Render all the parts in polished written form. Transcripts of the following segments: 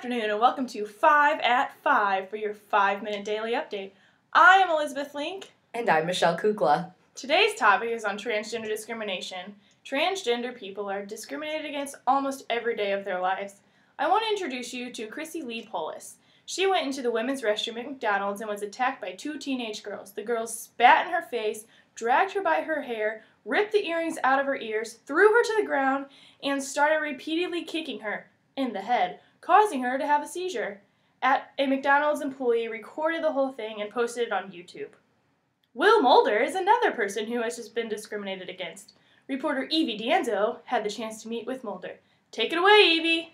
afternoon and welcome to 5 at 5 for your 5-minute daily update. I am Elizabeth Link. And I'm Michelle Kukla. Today's topic is on transgender discrimination. Transgender people are discriminated against almost every day of their lives. I want to introduce you to Chrissy Lee Polis. She went into the women's restroom at McDonald's and was attacked by 2 teenage girls. The girls spat in her face, dragged her by her hair, ripped the earrings out of her ears, threw her to the ground, and started repeatedly kicking her in the head, causing her to have a seizure. A McDonald's employee recorded the whole thing and posted it on YouTube. Will Mulder is another person who has just been discriminated against. Reporter Evie Danzo had the chance to meet with Mulder. Take it away, Evie!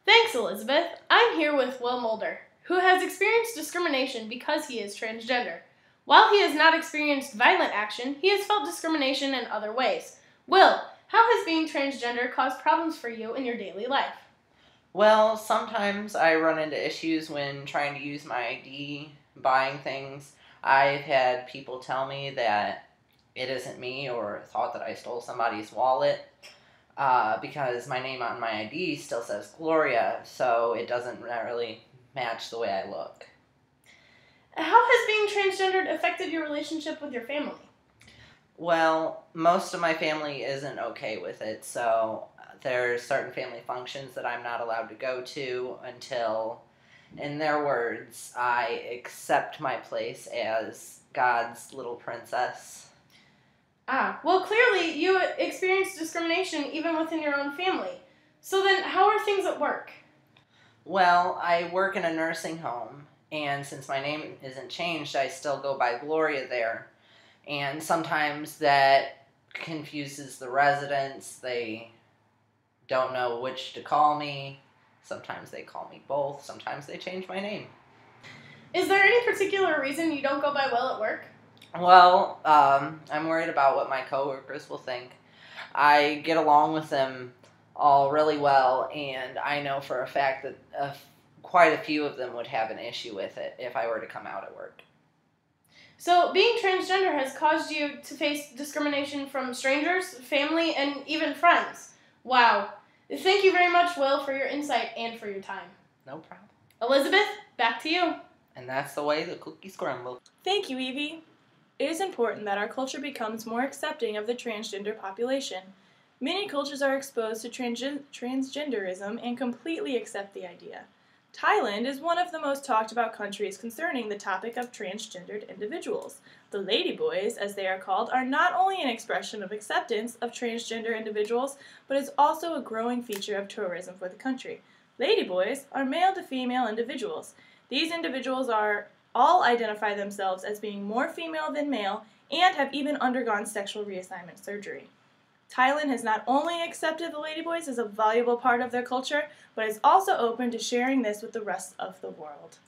Thanks, Elizabeth. I'm here with Will Mulder, who has experienced discrimination because he is transgender. While he has not experienced violent action, he has felt discrimination in other ways. Will, how has being transgender caused problems for you in your daily life? Well, sometimes I run into issues when trying to use my ID, buying things. I've had people tell me that it isn't me or thought that I stole somebody's wallet because my name on my ID still says Gloria, so it doesn't really match the way I look. How has being transgendered affected your relationship with your family? Well, most of my family isn't okay with it, so there's certain family functions that I'm not allowed to go to until, in their words, I accept my place as God's little princess. Well, clearly you experienced discrimination even within your own family. So then, how are things at work? Well, I work in a nursing home, and since my name isn't changed, I still go by Gloria there. And sometimes that confuses the residents. They don't know which to call me. Sometimes they call me both. Sometimes they change my name. Is there any particular reason you don't go by Will at work? Well, I'm worried about what my coworkers will think. I get along with them all really well, and I know for a fact that quite a few of them would have an issue with it if I were to come out at work. So, being transgender has caused you to face discrimination from strangers, family, and even friends. Wow. Thank you very much, Will, for your insight and for your time. No problem. Elizabeth, back to you. And that's the way the cookies crumble. Thank you, Evie. It is important that our culture becomes more accepting of the transgender population. Many cultures are exposed to transgenderism and completely accept the idea. Thailand is one of the most talked about countries concerning the topic of transgendered individuals. The ladyboys, as they are called, are not only an expression of acceptance of transgender individuals, but is also a growing feature of tourism for the country. Ladyboys are male to female individuals. These individuals all identify themselves as being more female than male and have even undergone sexual reassignment surgery. Thailand has not only accepted the ladyboys as a valuable part of their culture, but is also open to sharing this with the rest of the world.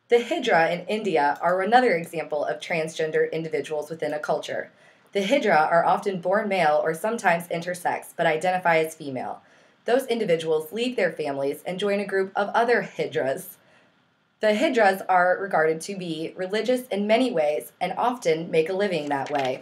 The Hijra in India are another example of transgender individuals within a culture. The Hijra are often born male or sometimes intersex, but identify as female. Those individuals leave their families and join a group of other Hijras. The Hijras are regarded to be religious in many ways and often make a living that way.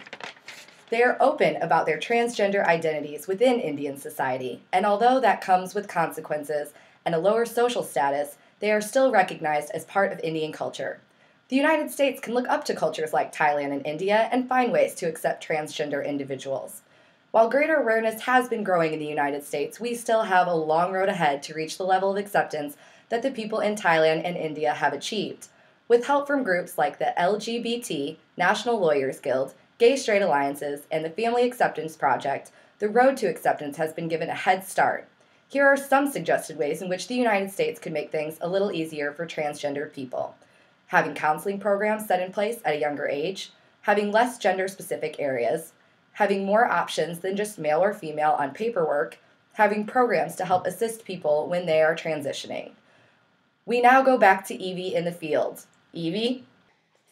They are open about their transgender identities within Indian society, and although that comes with consequences and a lower social status, they are still recognized as part of Indian culture. The United States can look up to cultures like Thailand and India and find ways to accept transgender individuals. While greater awareness has been growing in the United States, we still have a long road ahead to reach the level of acceptance that the people in Thailand and India have achieved. With help from groups like the LGBT, National Lawyers Guild, Gay Straight Alliances, and the Family Acceptance Project, the road to acceptance has been given a head start. Here are some suggested ways in which the United States could make things a little easier for transgender people. Having counseling programs set in place at a younger age, having less gender-specific areas, having more options than just male or female on paperwork, having programs to help assist people when they are transitioning. We now go back to Evie in the field. Evie?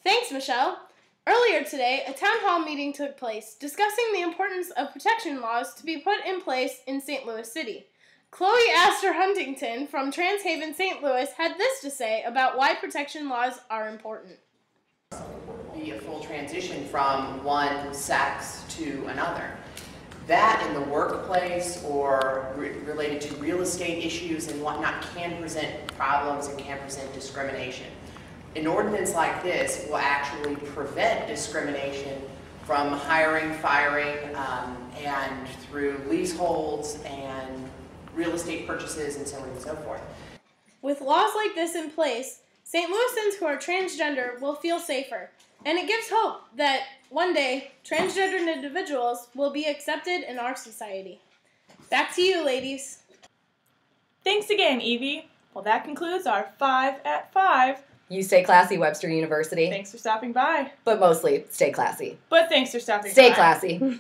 Thanks, Michelle. Earlier today, a town hall meeting took place discussing the importance of protection laws to be put in place in St. Louis City. Chloe Astor Huntington from Trans Haven, St. Louis had this to say about why protection laws are important. Be a full transition from one sex to another. that in the workplace or related to real estate issues and whatnot can present problems and can present discrimination. An ordinance like this will actually prevent discrimination from hiring, firing, and through leaseholds and real estate purchases and so on and so forth. With laws like this in place, St. Louisans who are transgender will feel safer, and it gives hope that one day transgender individuals will be accepted in our society. Back to you, ladies. Thanks again, Evie. Well, that concludes our 5 at 5. You stay classy, Webster University. Thanks for stopping by. But mostly, stay classy. But thanks for stopping by. Stay classy.